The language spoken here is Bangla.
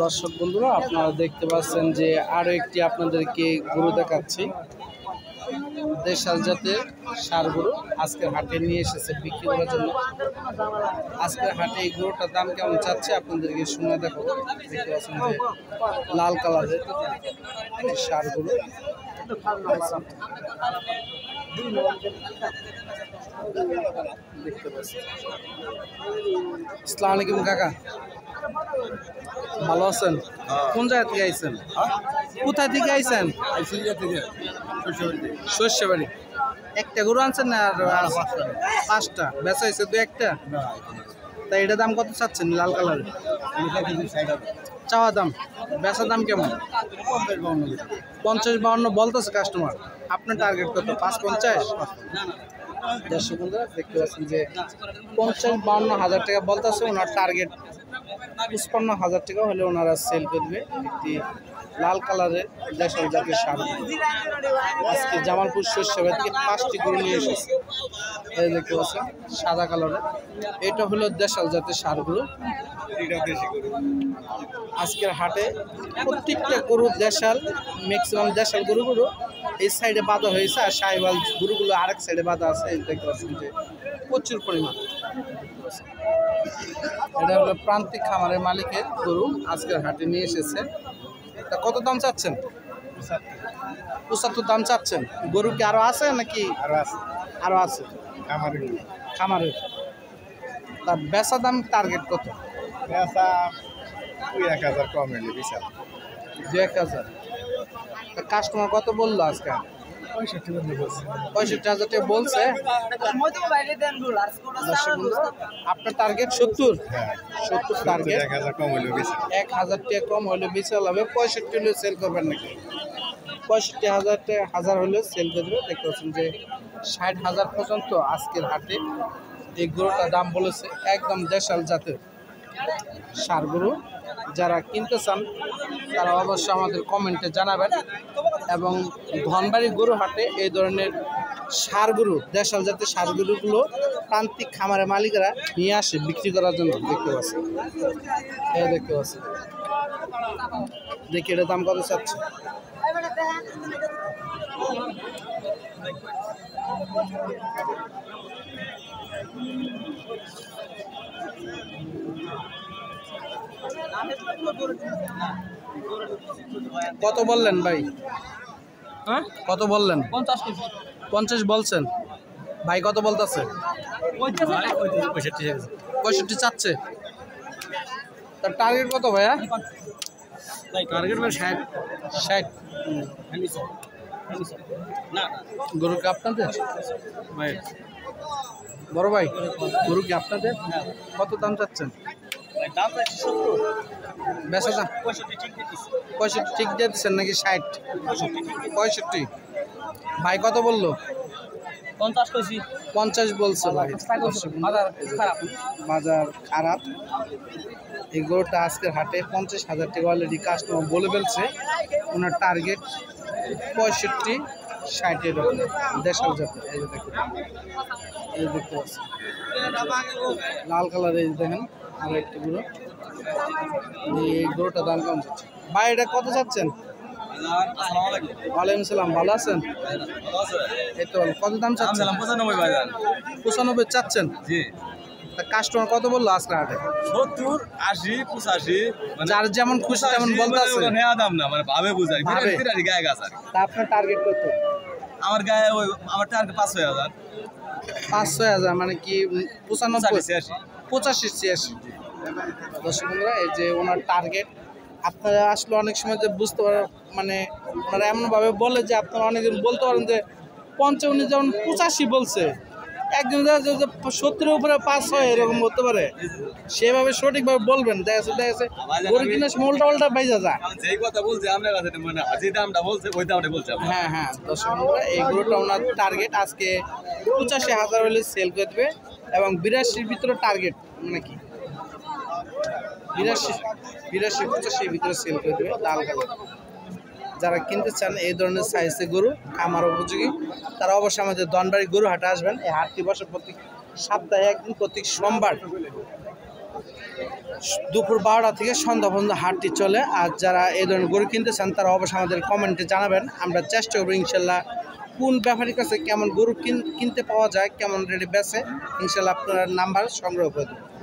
দর্শক বন্ধুরা, আপনারা দেখতে পাচ্ছেন যে আরো একটি আপনাদেরকে গরু দেখাচ্ছি। দেশাল জাতের ষাঁড় গরু আজকের হাটে নিয়ে এসেছে বিক্রি করার জন্য। আজকের হাটে এই গরুটার দাম কেমন চাচ্ছে আপনাদেরকে শুনে দেখো। দেখতে পাচ্ছেন যে লাল কালারের ষাঁড় গরু। দেখতে পাচ্ছেন। আসসালামু আলাইকুম কাকা, ভালো আছেন? কোন জায়গা থেকে আইছেন? কোথা থেকে আইছেন? শস্যবাড়ি। একটা গরু আনছেন না আর পাঁচটা? বেচা হয়েছে দু একটা? তাই এটা দাম কত চাচ্ছেন লাল কালারের? চাওয়া দাম, বেচা দাম কেমন? 50-52 বলতেছে কাস্টমার। আপনার টার্গেট কত? 550? দর্শক বন্ধুরা দেখতে পাচ্ছেন যে 50-52 হাজার টাকা বলতেছে। ওনার টার্গেট 55,000 টাকা হলে ওনারা সেল করবে। একটি লাল কালারের দেশাল জাতের ষাঁড়। আজকে জামালপুর শস্যবাড়ি থেকে 5টি গরু নিয়ে এসেছে। এই দেখতে পাচ্ছেন সাদা কালারের, এটা হলো দেশাল জাতের ষাঁড়গুলো। আজকের হাটে প্রত্যেকটা গরু দেশাল, ম্যাক্সিমাম দেশাল গরুগুলো এই সাইডে বাঁধা হয়েছে, আর সাহিওয়াল গরুগুলো আরেক সাইডে বাঁধা আছে। এই দেখতে পাচ্ছেন যে প্রচুর পরিমাণ। এটা হলো প্রান্তিক খামারের মালিকের গরু আজকের হাটে নিয়ে এসেছে। তা কত দাম চাচ্ছেন? 75 দাম চাচ্ছেন। গরু কি আরো আছে নাকি? আরো আছে খামারের। তা বেচা দাম টার্গেট কত? 1000 কম হলে বিশাল 1000। তা কাস্টমার কত বললো আজকে? 65,000 টাকা বলছে। আপনার টার্গেট 70? 70 টার্গেট। 1000 কম হলে বিশাল 1000 টাকা কম হলে বিশাল হবে। 65 হলে সেল করবেন নাকি? 65,000 হলে সেল করে দেবে। দেখতে পাচ্ছেন যে 60,000 পর্যন্ত আজকের হাটে এই গরুটার দাম বলেছে। একদম দেশাল জাতের ষাঁড় গরু। যারা কিনতে চান তারা অবশ্যই আমাদের কমেন্টে জানাবেন। এবং ধনবাড়ি গরু হাটে এই ধরনের ষাঁড় গরু, দেশাল জাতের ষাঁড় গরুগুলো প্রান্তিক খামারের মালিকরা নিয়ে আসে বিক্রি করার জন্য। দেখতে পাচ্ছেন, দেখতে পাচ্ছেন। দেখি এটার দাম কত চাচ্ছে? কত বললেন ভাই? হ্যাঁ, কত বললেন? 50 বলছেন। ভাই কত বলতেছে? 65 চাচ্ছে। তার টার্গেট কত ভাইয়া? টার্গেট 60। গরু কি আপনাদের? ভাই বড় ভাই, গরু কি আপনাদের? কত দাম চাচ্ছেন? বেচা দাম 65 ঠিক দিচ্ছেন নাকি 60? 65। ভাই কত বললো? 50 বলছে ভাই। বাজার খারাপ। এই গরুটা আজকের হাটে 50,000 টাকা অলরেডি কাস্টমার বলে ফেলছে। ওনার টার্গেট 65-60 এরকম দেশাল জাতের। এই যে দেখুন, এই দেখতে পাচ্ছেন লাল কালার। এই দেখেন আরো একটি গরু। এই গরুটা দাম কম যাচ্ছে। ভাই এটা কত চাচ্ছেন? ওয়ালাইকুম সালাম, ভালো আছেন? এই তো কত দাম চাচ্ছেন? 95 চাচ্ছেন? জি। তা কাস্টমার কত বললো আজকে হাটে? 70, 80, 85। যার যেমন খুশি তেমন বলতেছে। দাম না মানে ভাবে বুঝাই গায়ে গাছ। তা আপনার টার্গেট কত? আমার গায়ে ওই আমার টার্গেট 5-6,000। 5-6,000 মানে কি 95? 85-86। দর্শক বন্ধুরা, এই যে ওনার টার্গেট। আপনারা আসলে অনেক সময় যে বুঝতে পারেন, মানে ওনারা এমনভাবে বলে যে আপনারা অনেকদিন বলতে পারেন যে 55 যেমন 85 বলছে, একজন 70-এর উপরে 5-6 এরকম বলতে পারে। সেভাবে সঠিকভাবে বলবেন। দেখা যাচ্ছে গরু কিনে মোলটা বাইজা যায়। যেই কথা বলছে আপনার কাছে মানে যে দামটা বলছে ওই দামটা বলছে। হ্যাঁ হ্যাঁ, দর্শক বন্ধুরা, এই গরুটা ওনার টার্গেট আজকে 85,000 হলে সেল করে দেবে। এবং 82-র ভিতরে টার্গেট, মানে কি 82-85 ভিতরে সেল করে দেবে লাল কালার। যারা কিনতে চান এই ধরনের সাইজের গরু খামার উপযোগী, তারা অবশ্যই আমাদের ধনবাড়ি গরু হাটে আসবেন। এই হাটটি বসে প্রতি সপ্তাহে একদিন, প্রতি সোমবার। দুপুর 12টা থেকে সন্ধ্যা পর্যন্ত হাটটি চলে। আর যারা এই ধরনের গরু কিনতে চান তারা অবশ্যই আমাদের কমেন্টে জানাবেন, আমরা চেষ্টা করবো ইনশাল্লাহ কোন ব্যাপারীর কাছে কেমন গরু কিনতে পাওয়া যায়, কেমন রেটে বেচে, ইনশাল্লাহ আপনার নাম্বার সংগ্রহ করে দেবো।